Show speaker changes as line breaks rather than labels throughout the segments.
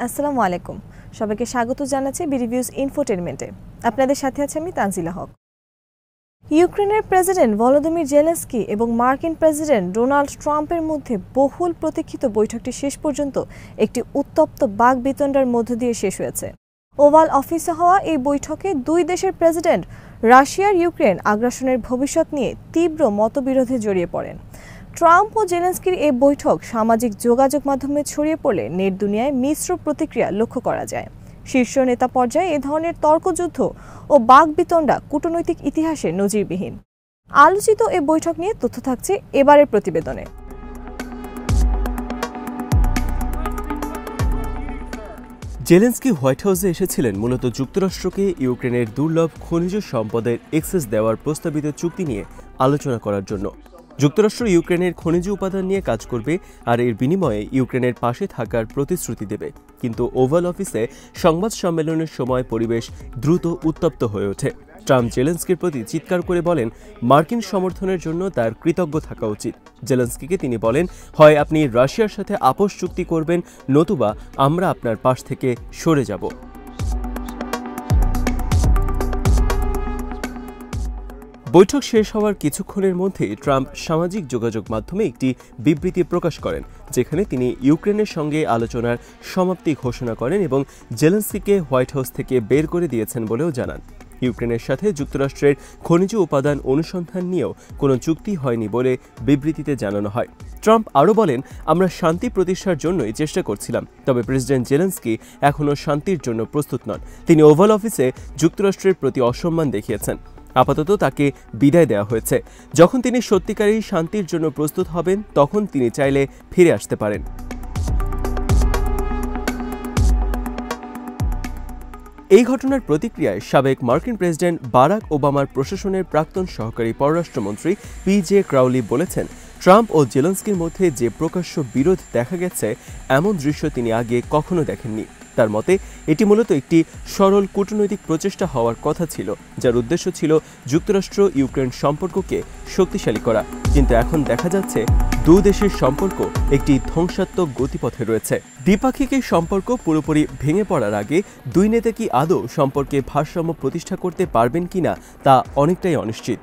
আসসালামু আলাইকুম, সবাইকে স্বাগত জানাচ্ছি বিরিভিউজ ইনফোটেনমেন্টে। আপনাদের সাথে আছে আমি তানজিলা হক। ইউক্রেনের প্রেসিডেন্ট ভলোদিমির জেলেনস্কি এবং মার্কিন প্রেসিডেন্ট ডোনাল্ড ট্রাম্পের মধ্যে বহুল প্রতীক্ষিত বৈঠকটি শেষ পর্যন্ত একটি উত্তপ্ত বাকবিতণ্ডার মধ্য দিয়ে শেষ হয়েছে। ওভাল অফিসে হওয়া এই বৈঠকে দুই দেশের প্রেসিডেন্ট রাশিয়ার ইউক্রেন আগ্রাসনের ভবিষ্যৎ নিয়ে তীব্র মতবিরোধে জড়িয়ে পড়েন। ট্রাম্প ও জেলেনস্কির এই বৈঠক সামাজিক যোগাযোগ মাধ্যমে ছড়িয়ে পড়লে নেট দুনিয়ায় মিশ্র প্রতিক্রিয়া লক্ষ্য করা যায়। শীর্ষ নেতা পর্যায়ে এ ধরনের তর্কযুদ্ধ ও বাকবিতণ্ডা কূটনৈতিক ইতিহাসে নজিরবিহীন। আলোচিত এই বৈঠক নিয়ে তথ্য থাকছে এবারের প্রতিবেদনে।
জেলেনস্কি হোয়াইট হাউসে এসেছিলেন মূলত যুক্তরাষ্ট্রকে ইউক্রেনের দুর্লভ খনিজ সম্পদের এক্সেস দেওয়ার প্রস্তাবিত চুক্তি নিয়ে আলোচনা করার জন্য। যুক্তরাষ্ট্র ইউক্রেনের খনিজ উপাদান নিয়ে কাজ করবে আর এর বিনিময়ে ইউক্রেনের পাশে থাকার প্রতিশ্রুতি দেবে। কিন্তু ওভাল অফিসে সংবাদ সম্মেলনের সময় পরিবেশ দ্রুত উত্তপ্ত হয়ে ওঠে। ট্রাম্প জেলেনস্কির প্রতি চিৎকার করে বলেন, মার্কিন সমর্থনের জন্য তার কৃতজ্ঞ থাকা উচিত। জেলেনস্কিকে তিনি বলেন, হয় আপনি রাশিয়ার সাথে আপোষ চুক্তি করবেন, নতুবা আমরা আপনার পাশ থেকে সরে যাব। বৈঠক শেষ হওয়ার কিছুক্ষণের মধ্যেই ট্রাম্প সামাজিক যোগাযোগ মাধ্যমে একটি বিবৃতি প্রকাশ করেন, যেখানে তিনি ইউক্রেনের সঙ্গে আলোচনার সমাপ্তি ঘোষণা করেন এবং জেলেনস্কিকে হোয়াইট হাউস থেকে বের করে দিয়েছেন বলেও জানান। ইউক্রেনের সাথে যুক্তরাষ্ট্রের খনিজ উপাদান অনুসন্ধান নিয়েও কোনো চুক্তি হয়নি বলে বিবৃতিতে জানানো হয়। ট্রাম্প আরও বলেন, আমরা শান্তি প্রতিষ্ঠার জন্যই চেষ্টা করছিলাম, তবে প্রেসিডেন্ট জেলেনস্কি এখনও শান্তির জন্য প্রস্তুত নন। তিনি ওভাল অফিসে যুক্তরাষ্ট্রের প্রতি অসম্মান দেখিয়েছেন। আপাতত তাকে বিদায় দেওয়া হয়েছে। যখন তিনি সত্যিকারেই শান্তির জন্য প্রস্তুত হবেন, তখন তিনি চাইলে ফিরে আসতে পারেন। এই ঘটনার প্রতিক্রিয়ায় সাবেক মার্কিন প্রেসিডেন্ট বারাক ওবামার প্রশাসনের প্রাক্তন সহকারী পররাষ্ট্রমন্ত্রী PJ ক্রাউলি বলেছেন, ট্রাম্প ও জেলেনস্কির মধ্যে যে প্রকাশ্য বিরোধ দেখা গেছে, এমন দৃশ্য তিনি আগে কখনো দেখেননি। তার মতে এটি মূলত একটি সরল কূটনৈতিক প্রচেষ্টা হওয়ার কথা ছিল, যার উদ্দেশ্য ছিল যুক্তরাষ্ট্র ইউক্রেন সম্পর্ককে শক্তিশালী করা। কিন্তু এখন দেখা যাচ্ছে দুই দেশের সম্পর্ক একটি ধ্বংসাত্মক গতিপথে রয়েছে। দ্বিপাক্ষিক এই সম্পর্ক পুরোপুরি ভেঙে পড়ার আগে দুই নেতা কি আদৌ সম্পর্কে ভারসাম্য প্রতিষ্ঠা করতে পারবেন কিনা তা অনেকটাই অনিশ্চিত।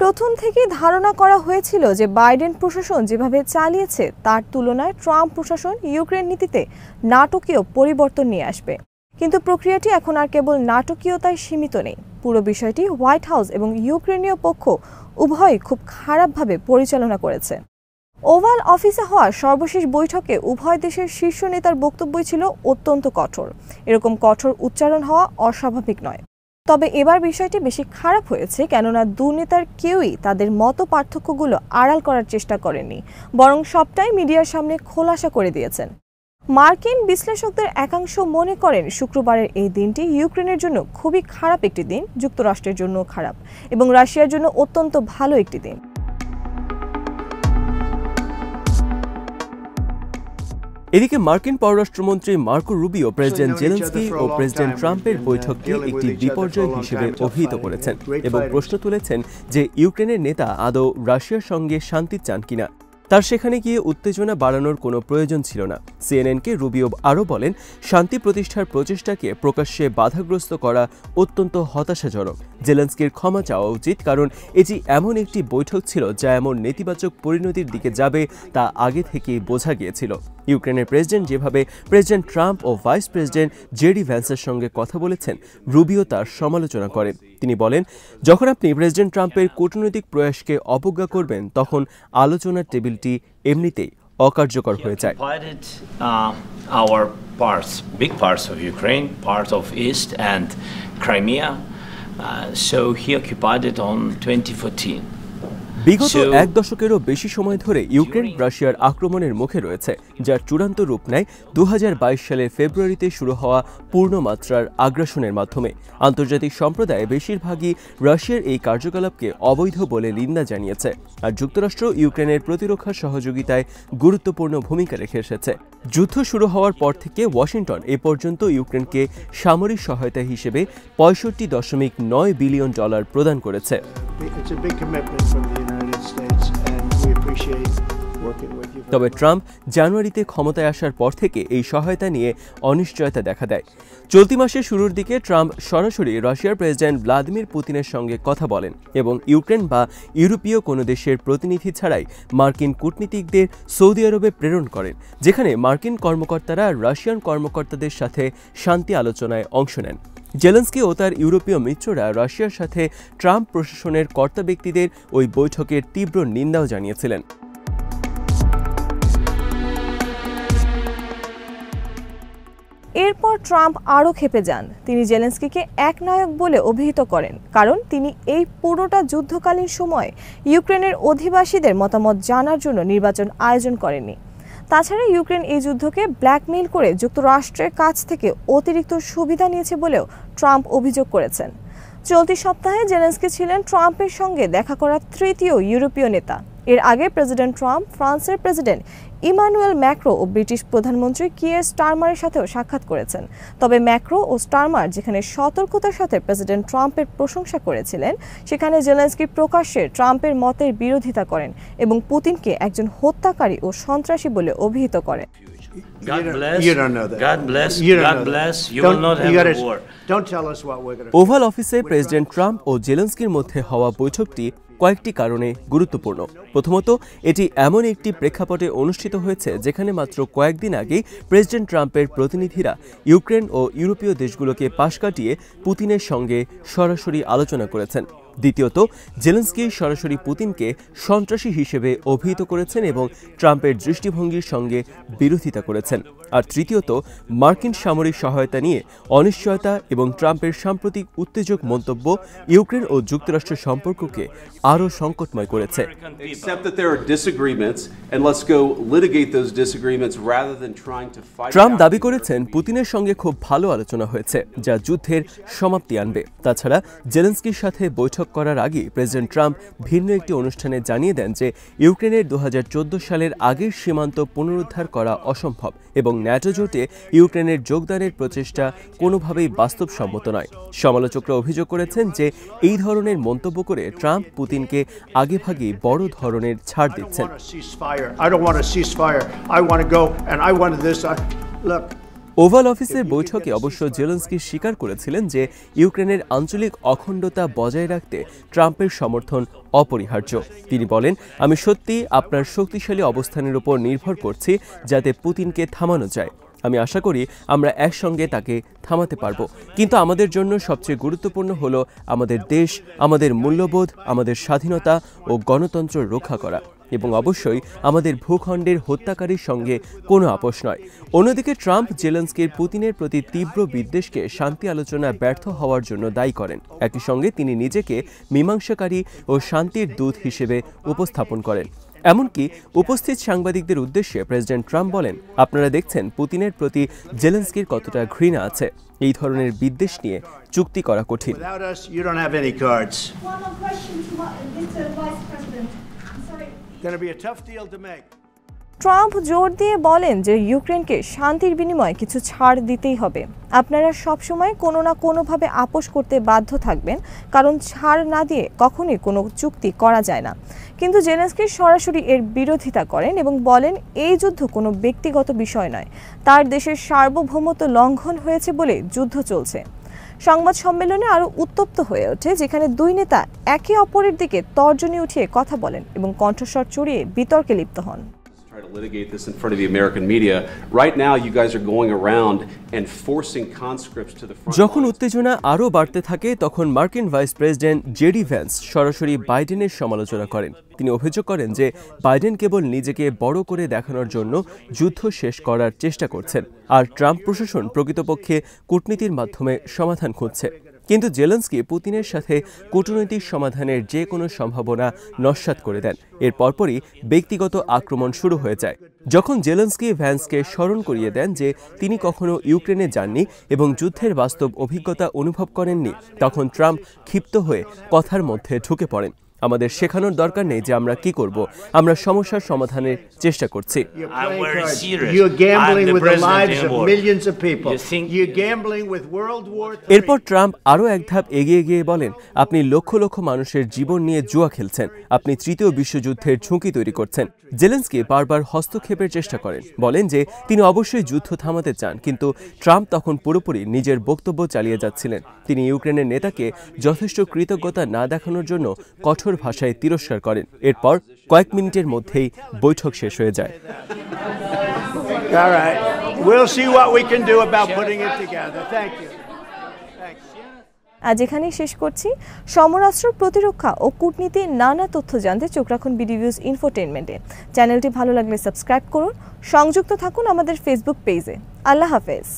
প্রথম থেকেই ধারণা করা হয়েছিল যে বাইডেন প্রশাসন যেভাবে চালিয়েছে তার তুলনায় ট্রাম্প প্রশাসন ইউক্রেন নীতিতে নাটকীয় পরিবর্তন নিয়ে আসবে। কিন্তু প্রক্রিয়াটি এখন আর কেবল নাটকীয়তায় সীমিত নেই। পুরো বিষয়টি হোয়াইট হাউস এবং ইউক্রেনীয় পক্ষ উভয়ই খুব খারাপভাবে পরিচালনা করেছে। ওভাল অফিসে হওয়া সর্বশেষ বৈঠকে উভয় দেশের শীর্ষ নেতার বক্তব্যই ছিল অত্যন্ত কঠোর। এরকম কঠোর উচ্চারণ হওয়া অস্বাভাবিক নয়। তবে এবার বিষয়টি বেশি খারাপ হয়েছে, কেননা দু নেতার কেউই তাদের মত পার্থক্যগুলো আড়াল করার চেষ্টা করেননি, বরং সবটাই মিডিয়ার সামনে খোলাসা করে দিয়েছেন। মার্কিন বিশ্লেষকদের একাংশ মনে করেন শুক্রবারের এই দিনটি ইউক্রেনের জন্য খুবই খারাপ একটি দিন, যুক্তরাষ্ট্রের জন্য খারাপ এবং রাশিয়ার জন্য অত্যন্ত ভালো একটি দিন।
এদিকে মার্কিন পররাষ্ট্রমন্ত্রী মার্কো রুবিও প্রেসিডেন্ট জেলেনস্কি ও প্রেসিডেন্ট ট্রাম্পের বৈঠককে একটি বিপর্যয় হিসেবে অভিহিত করেছেন এবং প্রশ্ন তুলেছেন যে ইউক্রেনের নেতা আদৌ রাশিয়ার সঙ্গে শান্তি চান কিনা। তার সেখানে গিয়ে উত্তেজনা বাড়ানোর কোনো প্রয়োজন ছিল না। সিএনএনকে রুবিও আরও বলেন, শান্তি প্রতিষ্ঠার প্রচেষ্টাকে প্রকাশ্যে বাধাগ্রস্ত করা অত্যন্ত হতাশাজনক। জেলেনস্কির ক্ষমা চাওয়া উচিত, কারণ এটি এমন একটি বৈঠক ছিল যা এমন নেতিবাচক পরিণতির দিকে যাবে তা আগে থেকেই বোঝা গিয়েছিল। ইউক্রেনের প্রেসিডেন্ট যেভাবে প্রেসিডেন্ট ট্রাম্প ও ভাইস প্রেসিডেন্ট জেডি ভ্যান্সের সঙ্গে কথা বলেছেন, রুবিও তার সমালোচনা করেন। তিনি বলেন, যখন আপনি প্রেসিডেন্ট ট্রাম্পের কূটনৈতিক প্রয়াসকে অবজ্ঞা করবেন, তখন আলোচনার টেবিলটি এমনিতেই অকার্যকর হয়ে যায়।
Our big parts of Ukraine, part of East and Crimea, so he occupied it on 2014.
বিগত এক দশকেরও বেশি সময় ধরে ইউক্রেন রাশিয়ার আক্রমণের মুখে রয়েছে, যার চূড়ান্ত রূপ নেয় 2022 সালের ফেব্রুয়ারিতে শুরু হওয়া পূর্ণমাত্রার আগ্রাসনের মাধ্যমে। আন্তর্জাতিক সম্প্রদায় বেশিরভাগই রাশিয়ার এই কার্যকলাপকে অবৈধ বলে নিন্দা জানিয়েছে, আর যুক্তরাষ্ট্র ইউক্রেনের প্রতিরক্ষা সহযোগিতায় গুরুত্বপূর্ণ ভূমিকা রেখে এসেছে। যুদ্ধ শুরু হওয়ার পর থেকে ওয়াশিংটন এ পর্যন্ত ইউক্রেনকে সামরিক সহায়তা হিসেবে $65.9 বিলিয়ন প্রদান করেছে। তবে ট্রাম্প জানুয়ারিতে ক্ষমতায় আসার পর থেকে এই সহায়তা নিয়ে অনিশ্চয়তা দেখা দেয়। চলতি মাসের শুরুর দিকে ট্রাম্প সরাসরি রাশিয়ার প্রেসিডেন্ট ভ্লাদিমির পুতিনের সঙ্গে কথা বলেন এবং ইউক্রেন বা ইউরোপীয় কোনো দেশের প্রতিনিধি ছাড়াই মার্কিন কূটনীতিকদের সৌদি আরবে প্রেরণ করেন, যেখানে মার্কিন কর্মকর্তারা রাশিয়ান কর্মকর্তাদের সাথে শান্তি আলোচনায় অংশ নেন। জেলেনস্কি ও তার ইউরোপীয় মিত্ররা রাশিয়ার সাথে ট্রাম্প প্রশাসনের কর্তা ব্যক্তিদের ওই বৈঠকের তীব্র নিন্দাও জানিয়েছিলেন।
এরপর ট্রাম্প আরও ক্ষেপে যান। তিনি জেলেনস্কিকে একনায়ক বলে অভিহিত করেন, কারণ তিনি এই পুরোটা যুদ্ধকালীন সময় ইউক্রেনের অধিবাসীদের মতামত জানার জন্য নির্বাচন আয়োজন করেননি। তাছাড়া ইউক্রেন এই যুদ্ধকে ব্ল্যাকমেইল করে যুক্তরাষ্ট্রের কাছ থেকে অতিরিক্ত সুবিধা নিয়েছে বলেও ট্রাম্প অভিযোগ করেছেন। চলতি সপ্তাহে জেলেনস্কি ছিলেন ট্রাম্পের সঙ্গে দেখা করা তৃতীয় ইউরোপীয় নেতা। এর আগে প্রেসিডেন্ট ট্রাম্প ফ্রান্সের প্রেসিডেন্ট ইমানুয়েল ম্যাক্রো ও ব্রিটিশ প্রধানমন্ত্রী কিয়ার স্টারমারের সাথেও সাক্ষাৎ করেছেন। তবে ম্যাক্রো ও স্টারমার যেখানে সতর্কতার সাথে প্রেসিডেন্ট ট্রাম্পের প্রশংসা করেছিলেন, সেখানে জেলেনস্কি প্রকাশ্যে ট্রাম্পের মতের বিরোধিতা করেন এবং পুতিনকে একজন হত্যাকারী ও সন্ত্রাসী বলে অভিহিত করেন।
ওভাল অফিসে প্রেসিডেন্ট ট্রাম্প ও জেলেনস্কির মধ্যে হওয়া বৈঠকটি কয়েকটি কারণে গুরুত্বপূর্ণ। প্রথমত, এটি এমন একটি প্রেক্ষাপটে অনুষ্ঠিত হয়েছে যেখানে মাত্র কয়েকদিন আগেই প্রেসিডেন্ট ট্রাম্পের প্রতিনিধিরা ইউক্রেন ও ইউরোপীয় দেশগুলোকে পাশ কাটিয়ে পুতিনের সঙ্গে সরাসরি আলোচনা করেছেন। দ্বিতীয়ত, জেলেনস্কি সরাসরি পুতিনকে সন্ত্রাসী হিসেবে অভিহিত করেছেন এবং ট্রাম্পের দৃষ্টিভঙ্গির সঙ্গে বিরোধিতা করেছেন। আর তৃতীয়ত, মার্কিন সামরিক সহায়তা নিয়ে অনিশ্চয়তা এবং ট্রাম্পের সাম্প্রতিক উত্তেজক মন্তব্য ইউক্রেন ও যুক্তরাষ্ট্রের সম্পর্ককে আরও সংকটময় করেছে। ট্রাম্প দাবি করেছেন পুতিনের সঙ্গে খুব ভালো আলোচনা হয়েছে, যা যুদ্ধের সমাপ্তি আনবে। তাছাড়া জেলেনস্কির সাথে বৈঠক করার আগে প্রেসিডেন্ট ট্রাম্প ভিন্ন একটি অনুষ্ঠানে জানিয়ে দেন যে ইউক্রেনের 2014 সালের আগের সীমান্ত পুনরুদ্ধার করা অসম্ভব এবং ন্যাটো জোটে ইউক্রেনের যোগদানের প্রচেষ্টা কোনোভাবেই বাস্তবসম্মত নয়। সমালোচকরা অভিযোগ করেছেন যে এই ধরনের মন্তব্য করে ট্রাম্প পুতিনকে আগেভাগেই বড় ধরনের ছাড় দিচ্ছেন। ওভাল অফিসের বৈঠকে অবশ্য জেলেনস্কি স্বীকার করেছিলেন যে ইউক্রেনের আঞ্চলিক অখণ্ডতা বজায় রাখতে ট্রাম্পের সমর্থন অপরিহার্য। তিনি বলেন, আমি সত্যি আপনার শক্তিশালী অবস্থানের উপর নির্ভর করছি যাতে পুতিনকে থামানো যায়। আমি আশা করি আমরা একসঙ্গে তাকে থামাতে পারব, কিন্তু আমাদের জন্য সবচেয়ে গুরুত্বপূর্ণ হলো আমাদের দেশ, আমাদের মূল্যবোধ, আমাদের স্বাধীনতা ও গণতন্ত্র রক্ষা করা এবং অবশ্যই আমাদের ভূখণ্ডের হত্যাকারীর সঙ্গে কোনো আপোষ নয়। অন্যদিকে ট্রাম্প জেলেনস্কির পুতিনের প্রতি তীব্র বিদ্বেষকে শান্তি আলোচনা ব্যর্থ হওয়ার জন্য দায়ী করেন। একই সঙ্গে তিনি নিজেকে মীমাংসাকারী ও শান্তির দূত হিসেবে উপস্থাপন করেন। এমনকি উপস্থিত সাংবাদিকদের উদ্দেশ্যে প্রেসিডেন্ট ট্রাম্প বলেন, আপনারা দেখছেন পুতিনের প্রতি জেলেনস্কির কতটা ঘৃণা আছে। এই ধরনের বিদ্বেষ নিয়ে চুক্তি করা কঠিন।
ট্রাম্প জোর দিয়ে বলেন যে ইউক্রেনকে শান্তির বিনিময়ে কিছু ছাড় দিতেই হবে। আপনারা সবসময় কোনো না কোনোভাবে আপোষ করতে বাধ্য থাকবেন, কারণ ছাড় না দিয়ে কখনোই কোনো চুক্তি করা যায় না। কিন্তু জেলেনস্কি সরাসরি এর বিরোধিতা করেন এবং বলেন এই যুদ্ধ কোনো ব্যক্তিগত বিষয় নয়, তার দেশের সার্বভৌমত্ব লঙ্ঘন হয়েছে বলে যুদ্ধ চলছে। সংবাদ সম্মেলনে আরও উত্তপ্ত হয়ে ওঠে, যেখানে দুই নেতা একে অপরের দিকে তর্জনী উঠিয়ে কথা বলেন এবং কণ্ঠস্বর চড়িয়ে বিতর্কে লিপ্ত হন।
Try to litigate this in front of the American media. Right now, you guys are going around and forcing conscripts to the front.
যখন উত্তেজনা আরও বাড়তে থাকে তখন মার্কিন ভাইস প্রেসিডেন্ট জেডি ভ্যান্স সরাসরি বাইডেনের সমালোচনা করেন। তিনি অভিযোগ করেন যে বাইডেন কেবল নিজেকে বড় করে দেখানোর জন্য যুদ্ধ শেষ করার চেষ্টা করছেন, আর ট্রাম্প প্রশাসন প্রকৃতপক্ষে কূটনীতির মাধ্যমে সমাধান খুঁজছে। কিন্তু জেলেনস্কি পুতিনের সাথে কূটনৈতিক সমাধানের যে কোনো সম্ভাবনা নস্যাৎ করে দেন। এর পরপরই ব্যক্তিগত আক্রমণ শুরু হয়ে যায়। যখন জেলেনস্কি ভ্যান্সকে স্মরণ করিয়ে দেন যে তিনি কখনো ইউক্রেনে যাননি এবং যুদ্ধের বাস্তব অভিজ্ঞতা অনুভব করেননি, তখন ট্রাম্প ক্ষিপ্ত হয়ে কথার মধ্যে ঢুকে পড়েন। আমাদের শেখানোর দরকার নেই যে আমরা কি করব, আমরা সমস্যার সমাধানের চেষ্টা করছি।
I'm very serious.
You're gambling
I'm the
with the
president
lives
in
of
war.
millions of people.
You think
You're gambling with World War III.
এরপর ট্রাম্প আরও এক ধাপ এগিয়ে গিয়ে বলেন, আপনি লক্ষ লক্ষ মানুষের জীবন নিয়ে জুয়া খেলছেন, আপনি তৃতীয় বিশ্বযুদ্ধের ঝুঁকি তৈরি করছেন। জেলেনস্কি বারবার হস্তক্ষেপের চেষ্টা করেন, বলেন যে তিনি অবশ্যই যুদ্ধ থামাতে চান, কিন্তু ট্রাম্প তখন পুরোপুরি নিজের বক্তব্য চালিয়ে যাচ্ছিলেন। তিনি ইউক্রেনের নেতাকে যথেষ্ট কৃতজ্ঞতা না দেখানোর জন্য কঠোর ভাষায় তিরস্কার করেন। এরপর কয়েক মিনিটের মধ্যেই বৈঠক শেষ হয়ে যায়।
All right. We'll see what we can do about putting it together. Thank you.
আজ এখানেই শেষ করছি। সমরাস্ত্র, প্রতিরক্ষা ও কূটনীতির নানা তথ্য জানতে চোখ রাখুন বিডি নিউজ ইনফোটেইনমেন্টে। চ্যানেলটি ভালো লাগলে সাবস্ক্রাইব করুন, সংযুক্ত থাকুন আমাদের ফেসবুক পেজে। আল্লাহ হাফেজ।